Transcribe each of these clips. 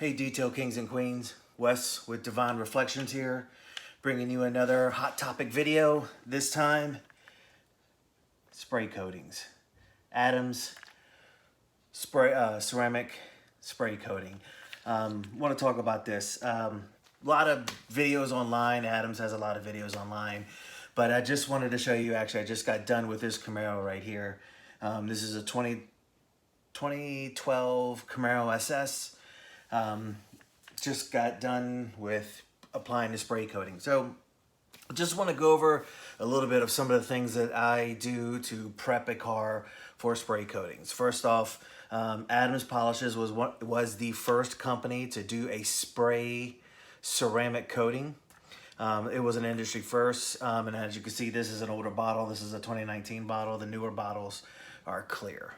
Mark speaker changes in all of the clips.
Speaker 1: Hey Detail Kings and Queens, Wes with Divine Reflections here, bringing you another hot topic video. This time, spray coatings. Adams ceramic spray coating. Want to talk about this. A lot of videos online. Adams has a lot of videos online, but I just wanted to show you. Actually, I just got done with this Camaro right here. This is a 2012 Camaro SS. Just got done with applying the spray coating. So just want to go over a little bit of some of the things that I do to prep a car for spray coatings. First off, Adams Polishes was the first company to do a spray ceramic coating. It was an industry first, and as you can see, this is an older bottle. This is a 2019 bottle. The newer bottles are clear.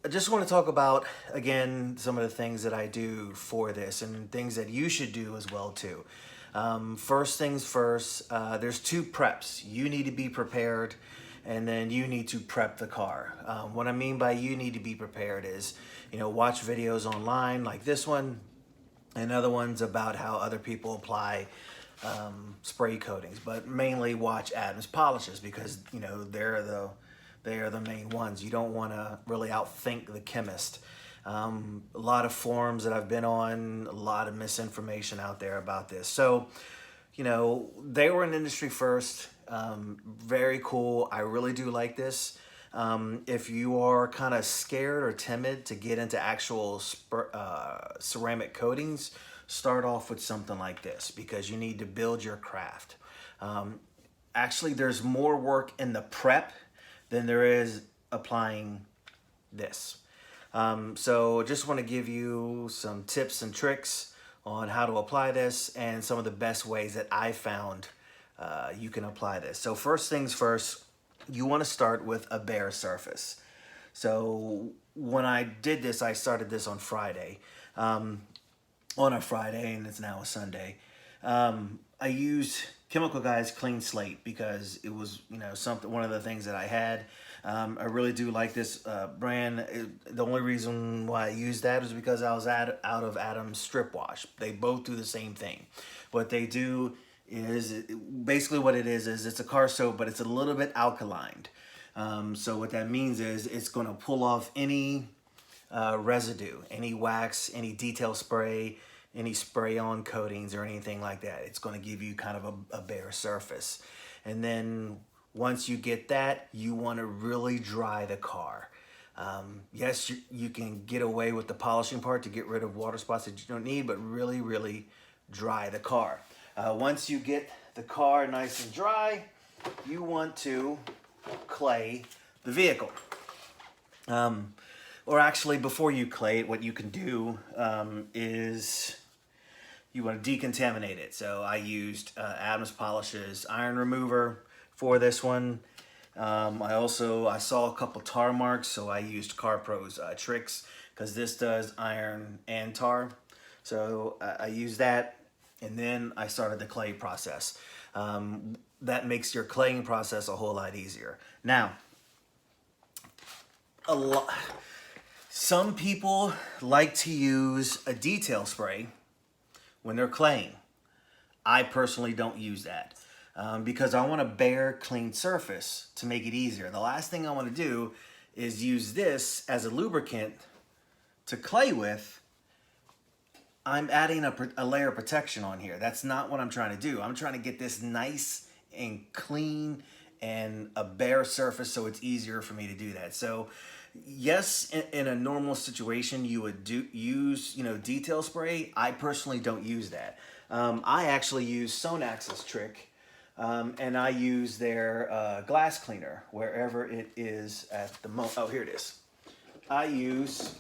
Speaker 1: I just want to talk about, again, some of the things that I do for this and things that you should do as well too. First things first, there's two preps. You need to be prepared, and then you need to prep the car. What I mean by you need to be prepared is, watch videos online like this one and other ones about how other people apply spray coatings, but mainly watch Adams Polishes because, they are the main ones. You don't want to really outthink the chemist. A lot of forums that I've been on, a lot of misinformation out there about this. So, they were an industry first. Very cool. I really do like this. If you are kind of scared or timid to get into actual ceramic coatings, start off with something like this because you need to build your craft. Actually, there's more work in the prep than there is applying this. So just want to give you some tips and tricks on how to apply this and some of the best ways that I found you can apply this. So first things first, you want to start with a bare surface. So when I did this, I started this on Friday. On a Friday, and it's now a Sunday. I used Chemical Guys Clean Slate because it was, one of the things that I had. I really do like this brand. The only reason why I used that is because I was out of Adams Strip Wash. They both do the same thing. What they do is, basically what it is it's a car soap, but it's a little bit alkalined. So what that means is it's going to pull off any residue, any wax, any detail spray, any spray-on coatings or anything like that. It's going to give you kind of a bare surface. And then once you get that, you want to really dry the car. Yes, you can get away with the polishing part to get rid of water spots that you don't need, but really, really dry the car. Once you get the car nice and dry, you want to clay the vehicle. Or actually, before you clay it, what you can do is you want to decontaminate it. So I used Adams Polishes iron remover for this one. I saw a couple tar marks, so I used CarPro's Tricks because this does iron and tar. So I used that, and then I started the clay process. That makes your claying process a whole lot easier. Now, some people like to use a detail spray when they're claying. I personally don't use that because I want a bare, clean surface to make it easier. The last thing I want to do is use this as a lubricant to clay with. I'm adding a layer of protection on here. That's not what I'm trying to do. I'm trying to get this nice and clean and a bare surface so it's easier for me to do that. So yes, in a normal situation, you would use detail spray. I personally don't use that. I actually use Sonax's trick, and I use their glass cleaner wherever it is at the moment. Oh, here it is. I use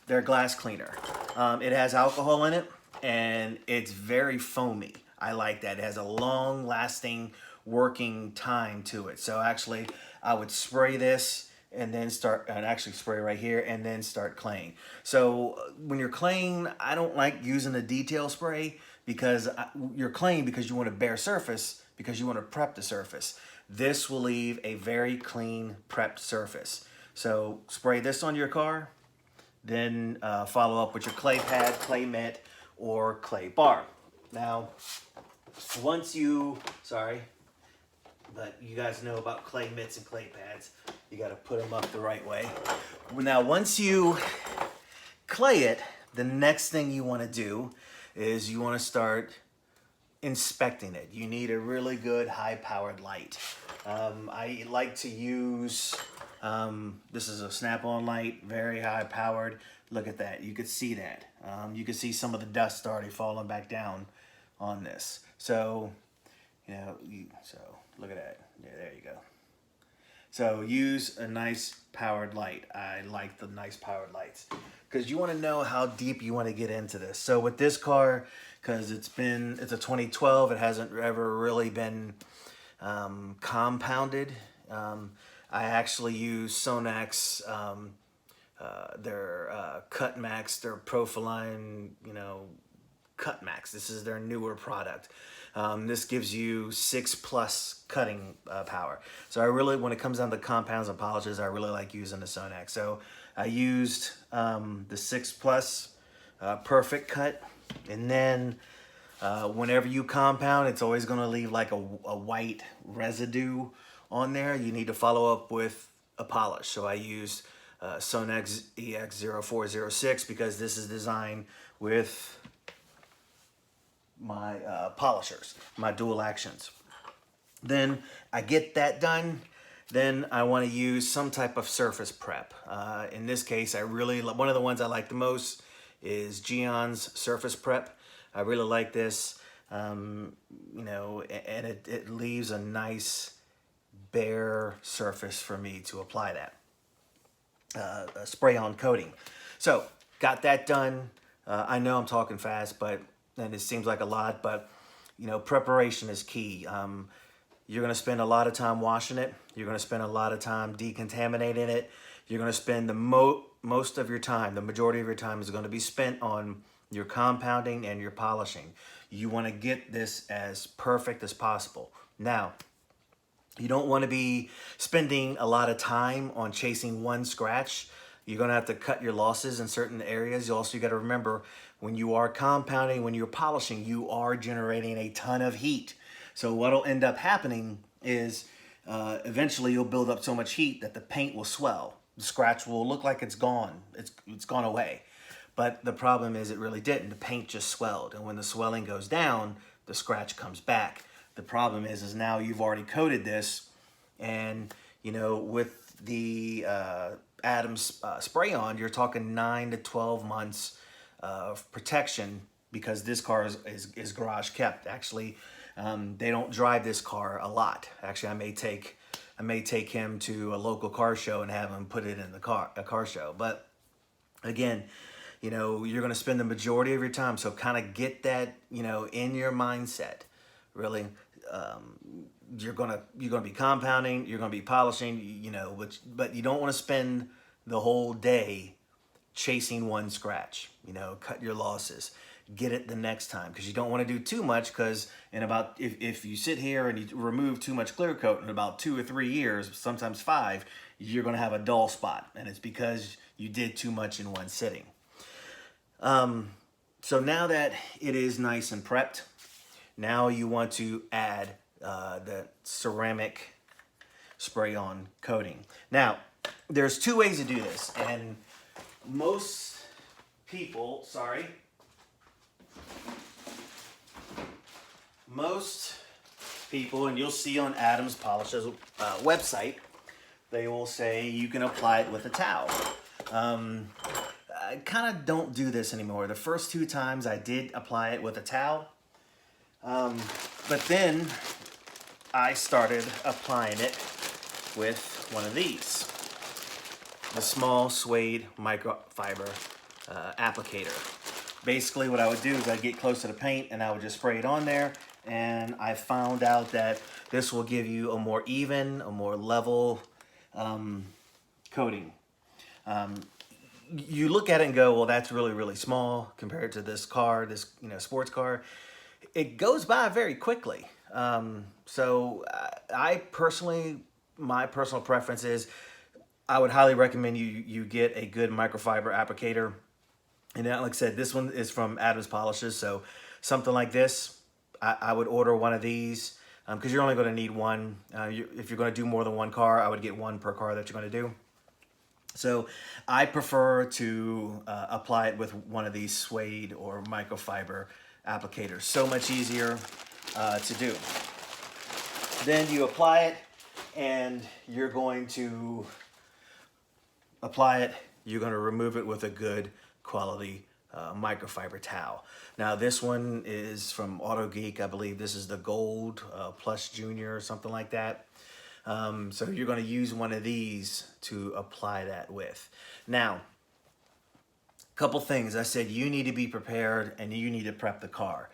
Speaker 1: their glass cleaner. It has alcohol in it, and it's very foamy. I like that. It has a long-lasting working time to it. So actually, I would spray this and then spray right here and then start claying. So when you're claying, I don't like using the detail spray because you're claying because you want a bare surface, because you want to prep the surface. This will leave a very clean prepped surface. So spray this on your car, then follow up with your clay pad, clay mitt, or clay bar. Now, once you, sorry, but you guys know about clay mitts and clay pads. You got to put them up the right way. Now, once you clay it, the next thing you want to do is you want to start inspecting it. You need a really good high-powered light. I like to use, this is a Snap-on light, very high-powered. Look at that. You could see that. You can see some of the dust already falling back down on this. So, you know, so look at that. Yeah, there you go. So use a nice powered light. I like the nice powered lights because you want to know how deep you want to get into this. So with this car, because it's a 2012, it hasn't ever really been compounded. I actually use Sonax, their Cut Max, their Profiline, you know, Cut Max. This is their newer product. This gives you 6+ cutting power. So I really, when it comes down to compounds and polishes, I really like using the Sonax. So I used the 6+ Perfect Cut, and then whenever you compound, it's always going to leave like a white residue on there. You need to follow up with a polish. So I used Sonax EX0406 because this is designed with my polishers, my dual actions. Then I get that done. Then I want to use some type of surface prep. In this case, one of the ones I like the most is Geon's Surface Prep. I really like this, you know, and it leaves a nice bare surface for me to apply that spray-on coating. So got that done. I know I'm talking fast, and it seems like a lot, but you know, preparation is key. You're going to spend a lot of time washing it. You're going to spend a lot of time decontaminating it. You're going to spend the most of your time, the majority of your time is going to be spent on your compounding and your polishing. You want to get this as perfect as possible. Now, you don't want to be spending a lot of time on chasing one scratch. You're going to have to cut your losses in certain areas. You got to remember, when you are compounding, when you're polishing, you are generating a ton of heat. So what'll end up happening is eventually you'll build up so much heat that the paint will swell. The scratch will look like it's gone. It's gone away. But the problem is it really didn't. The paint just swelled. And when the swelling goes down, the scratch comes back. The problem is now you've already coated this, and you know, with the Adams spray-on, you're talking 9 to 12 months of protection, because this car is garage kept. Actually, they don't drive this car a lot. Actually, I may take him to a local car show and have him put it in a car show. But again, you know, you're going to spend the majority of your time. So kind of get that, you know, in your mindset. Really, you're gonna be compounding, you're gonna be polishing, you know, but you don't want to spend the whole day chasing one scratch. You know, cut your losses, get it the next time, because you don't want to do too much, because if you sit here and you remove too much clear coat, in about 2 or 3 years, sometimes 5, you're gonna have a dull spot, and it's because you did too much in one sitting. So now that it is nice and prepped, now you want to add the ceramic spray-on coating. Now, there's 2 ways to do this, and most people, and you'll see on Adams Polishes website, they will say you can apply it with a towel. I kind of don't do this anymore. The first 2 times I did apply it with a towel. But then I started applying it with one of these, the small suede microfiber applicator. Basically what I would do is I'd get close to the paint and I would just spray it on there, and I found out that this will give you a more even, a more level coating. You look at it and go, well, that's really, really small compared to this car, this, you know, sports car. It goes by very quickly. So I personally, my personal preference is I would highly recommend you get a good microfiber applicator. And like I said, this one is from Adams Polishes. So something like this, I would order one of these because you're only going to need one. If you're going to do more than one car, I would get one per car that you're going to do. So I prefer to apply it with one of these suede or microfiber applicators. So much easier to do. Then you apply it, and you're going to apply it. You're going to remove it with a good quality microfiber towel. Now this one is from Auto Geek. I believe this is the Gold Plus Junior or something like that. So you're going to use one of these to apply that with. Now, a couple things. I said you need to be prepared and you need to prep the car.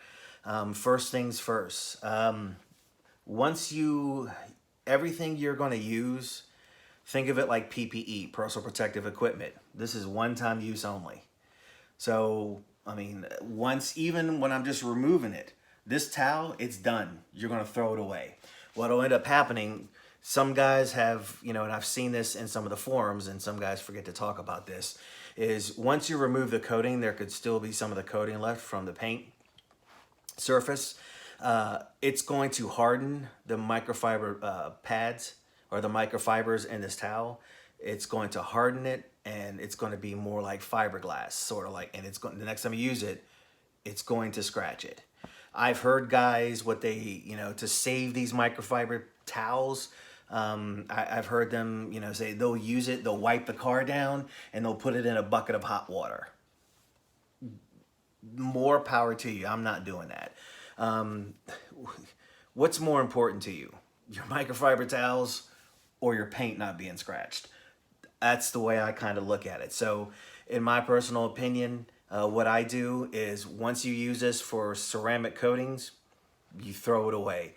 Speaker 1: First things first. Everything you're going to use, think of it like PPE, personal protective equipment. This is one-time use only. So, I mean, even when I'm just removing it, this towel, it's done. You're going to throw it away. What'll end up happening, some guys have, and I've seen this in some of the forums, and some guys forget to talk about this, is once you remove the coating, there could still be some of the coating left from the paint surface. It's going to harden the microfiber pads or the microfibers in this towel. It's going to harden it, and it's going to be more like fiberglass, sort of like, and the next time you use it, it's going to scratch it. I've heard guys to save these microfiber towels. I've heard them, say they'll use it, they'll wipe the car down, and they'll put it in a bucket of hot water. More power to you. I'm not doing that. What's more important to you? Your microfiber towels or your paint not being scratched? That's the way I kind of look at it. So in my personal opinion, what I do is once you use this for ceramic coatings, you throw it away.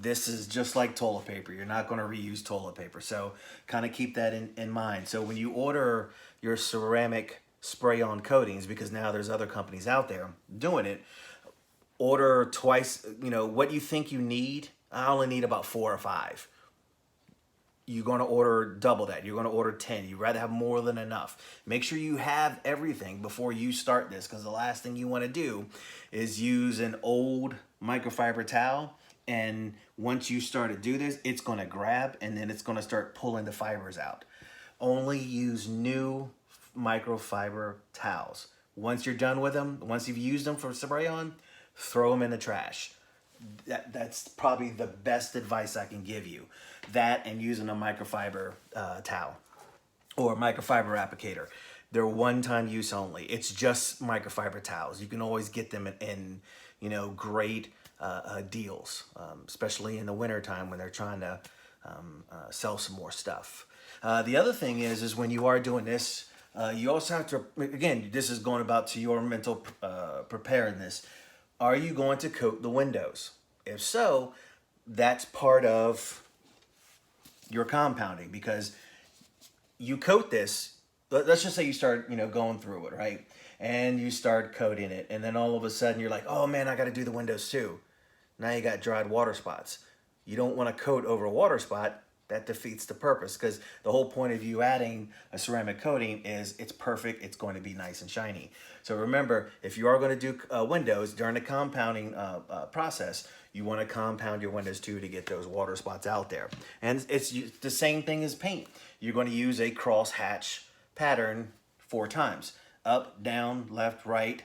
Speaker 1: This is just like toilet paper. You're not going to reuse toilet paper. So kind of keep that in mind. So when you order your ceramic spray-on coatings, because now there's other companies out there doing it, order twice, what you think you need. I only need about 4 or 5. You're going to order double that. You're going to order 10. You'd rather have more than enough. Make sure you have everything before you start this, because the last thing you want to do is use an old microfiber towel, and once you start to do this, it's going to grab, and then it's going to start pulling the fibers out. Only use new microfiber towels. Once you're done with them, once you've used them for spray on, throw them in the trash. That's probably the best advice I can give you. That and using a microfiber towel or microfiber applicator. They're one-time use only. It's just microfiber towels. You can always get them in great deals, especially in the wintertime when they're trying to sell some more stuff. The other thing is when you are doing this, you also have to, again, this is going about to your mental preparedness. Are you going to coat the windows? If so, that's part of your compounding, because you coat this. Let's just say you start, going through it, right? And you start coating it, and then all of a sudden you're like, oh man, I got to do the windows too. Now you got dried water spots. You don't want to coat over a water spot. That defeats the purpose, because the whole point of you adding a ceramic coating is it's perfect. It's going to be nice and shiny. So remember, if you are going to do windows during the compounding process, you want to compound your windows too to get those water spots out there. And it's the same thing as paint. You're going to use a cross hatch pattern 4 times. Up, down, left, right,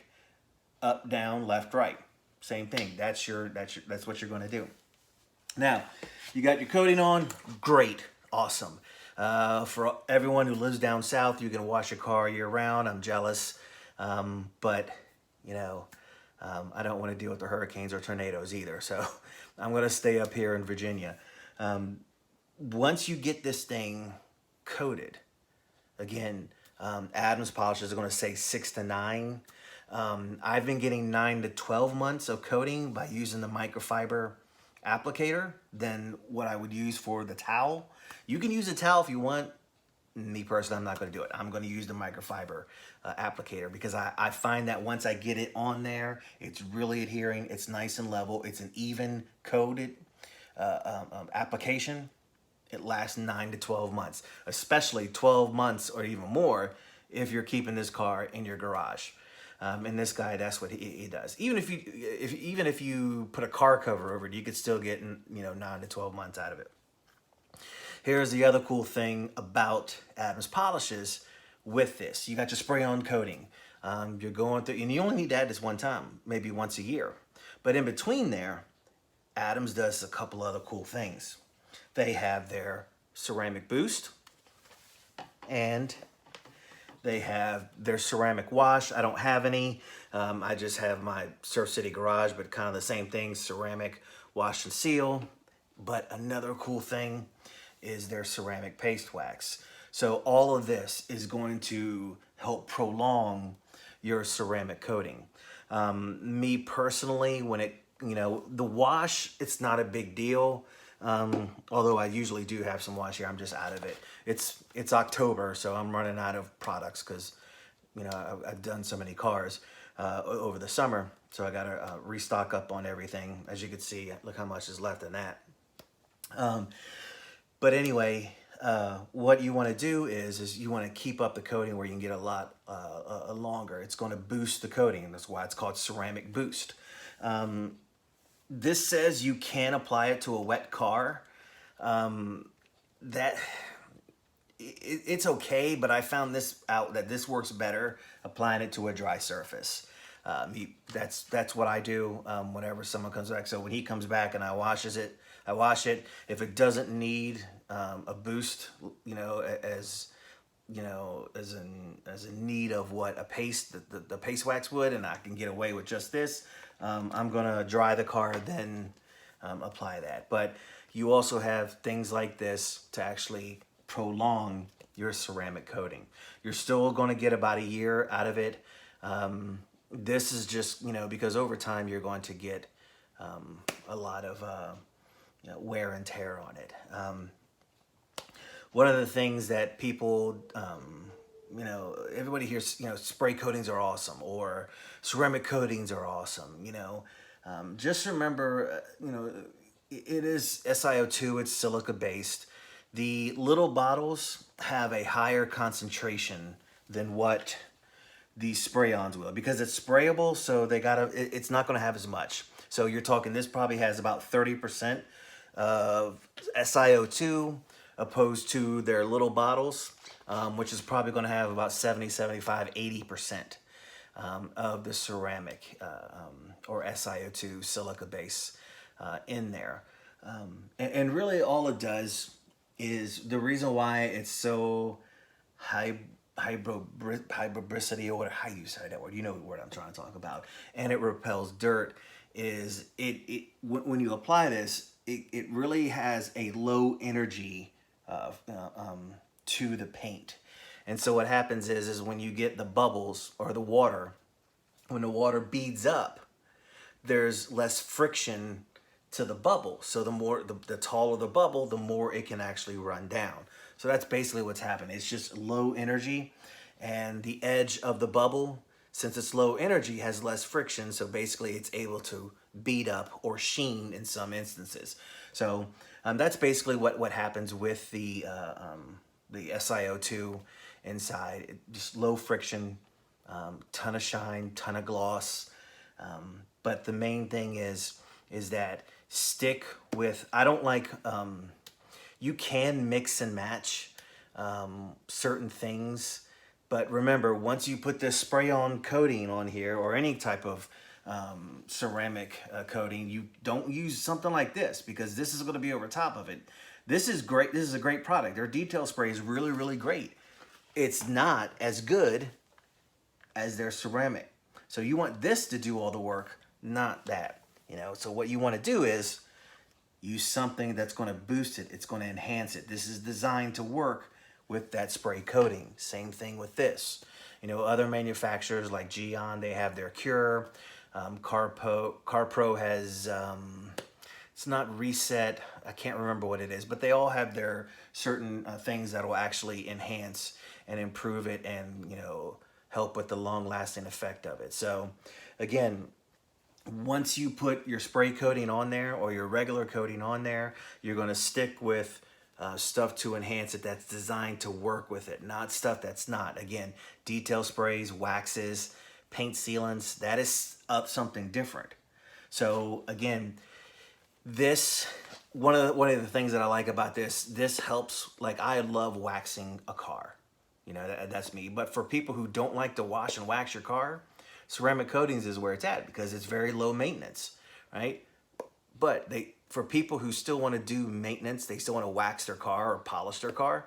Speaker 1: up, down, left, right. Same thing. That's what you're going to do. Now, you got your coating on. Great. Awesome. For everyone who lives down south, you can wash your car year round. I'm jealous. But, I don't want to deal with the hurricanes or tornadoes either. So I'm going to stay up here in Virginia. Once you get this thing coated, again, Adams Polishes are going to say 6 to 9. I've been getting 9 to 12 months of coating by using the microfiber applicator than what I would use for the towel. You can use a towel if you want. Me personally, I'm not going to do it. I'm going to use the microfiber applicator, because I find that once I get it on there, it's really adhering. It's nice and level. It's an even coated application, it lasts 9 to 12 months, especially 12 months or even more if you're keeping this car in your garage. And this guy, that's what he does. Even if you put a car cover over it, you could still get 9 to 12 months out of it. Here's the other cool thing about Adams polishes with this. You got your spray-on coating. You're going through, and you only need to add this one time, maybe once a year. But in between there, Adams does a couple other cool things. They have their ceramic boost, and they have their ceramic wash. I don't have any. I just have my Surf City garage, but kind of the same thing, ceramic wash and seal. But another cool thing is their ceramic paste wax. So all of this is going to help prolong your ceramic coating. Me personally, when the wash, it's not a big deal. Although I usually do have some wash here, I'm just out of it. It's October, so I'm running out of products because, I've done so many cars over the summer. So I got to restock up on everything. As you can see, look how much is left in that. But anyway, what you want to do is you want to keep up the coating where you can get a lot longer. It's going to boost the coating, and that's why it's called Ceramic Boost. This says you can apply it to a wet car. It's okay, but I found this out that this works better applying it to a dry surface. That's what I do whenever someone comes back. So when he comes back and I wash it. If it doesn't need a boost, as in need of what a paste, the paste wax would, and I can get away with just this, I'm gonna dry the car, then apply that. But you also have things like this to actually prolong your ceramic coating. You're still gonna get about a year out of it. This is just, because over time you're going to get a lot of wear and tear on it. One of the things that people, everybody hears, spray coatings are awesome, or ceramic coatings are awesome. Just remember, it is SiO2, it's silica based. The little bottles have a higher concentration than what these spray-ons will, because it's sprayable, so it's not gonna have as much. So you're talking, this probably has about 30% of SiO2 opposed to their little bottles, which is probably going to have about 70, 75, 80% of the ceramic or SiO2 silica base in there. And really all it does is, the reason why it's so hybricity, or how you say that word, you know what word I'm trying to talk about, and it repels dirt, is when you apply this, it really has a low energy to the paint. And so what happens is when you get the bubbles or the water, when the water beads up, there's less friction to the bubble. So the taller the bubble, the more it can actually run down. So that's basically what's happening. It's just low energy, and the edge of the bubble, since it's low energy, has less friction. So basically it's able to bead up or sheen in some instances. So that's basically what happens with the SiO2 inside. Just low friction, ton of shine, ton of gloss. But the main thing is that stick with, I don't like, you can mix and match certain things. But remember, once you put this spray-on coating on here, or any type of ceramic coating, you don't use something like this, because this is going to be over top of it. This is great. This is a great product. Their detail spray is really, really great. It's not as good as their ceramic. So you want this to do all the work, not that. So what you want to do is use something that's going to boost it. It's going to enhance it. This is designed to work with that spray coating. Same thing with this. Other manufacturers like Geon, they have their Cure. CarPro has, it's not Reset, I can't remember what it is, but they all have their certain things that will actually enhance and improve it, and help with the long-lasting effect of it. So again, once you put your spray coating on there, or your regular coating on there, you're going to stick with stuff to enhance it that's designed to work with it, not stuff that's not. Again, detail sprays, waxes, paint sealants, that is up something different. So again, this one of the things that I like about this helps. Like, I love waxing a car, you know, that's me. But for people who don't like to wash and wax your car, ceramic coatings is where it's at, because it's very low maintenance, right? But for people who still want to do maintenance, they still want to wax their car or polish their car,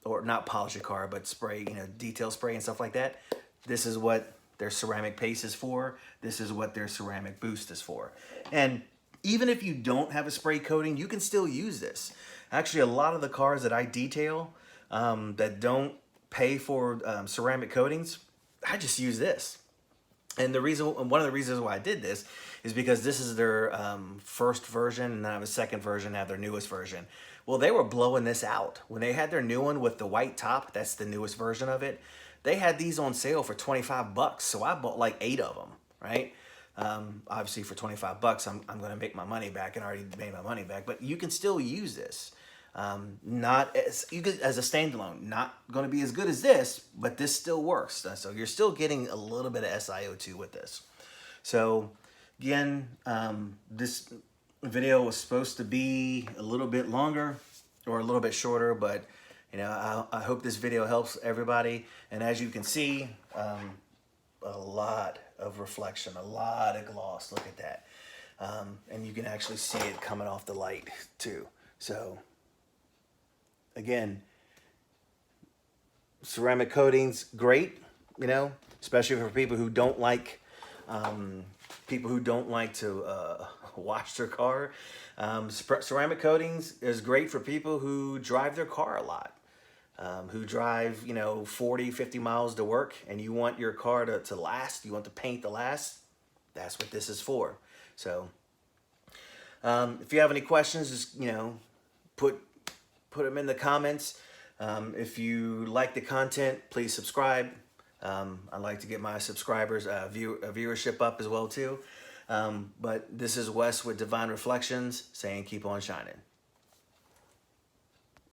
Speaker 1: or not polish your car, but spray, you know, detail spray and stuff like that. This is what their ceramic paste is for. This is what their ceramic boost is for. And even if you don't have a spray coating, you can still use this. Actually, a lot of the cars that I detail that don't pay for ceramic coatings, I just use this. And one of the reasons why I did this is because this is their first version, and then I have a second version, I have their newest version. Well, they were blowing this out. When they had their new one with the white top, that's the newest version of it, they had these on sale for 25 bucks. So I bought like 8 of them, right? Obviously for 25 bucks, I'm going to make my money back, and I already made my money back, but you can still use this. Not as a standalone, not going to be as good as this, but this still works. So you're still getting a little bit of SiO2 with this. So again, this video was supposed to be a little bit longer or a little bit shorter, but you know, I hope this video helps everybody. And as you can see, a lot of reflection, a lot of gloss. Look at that. And you can actually see it coming off the light too. So again, ceramic coatings, great, you know, especially for people who don't like to wash their car. Ceramic coatings is great for people who drive their car a lot. Who drive, you know, 40, 50 miles to work, and you want your car to last, you want the paint to last, that's what this is for. So if you have any questions, just, you know, put them in the comments. If you like the content, please subscribe. I'd like to get my subscribers viewership up as well too. But this is Wes with Divine Reflections saying keep on shining.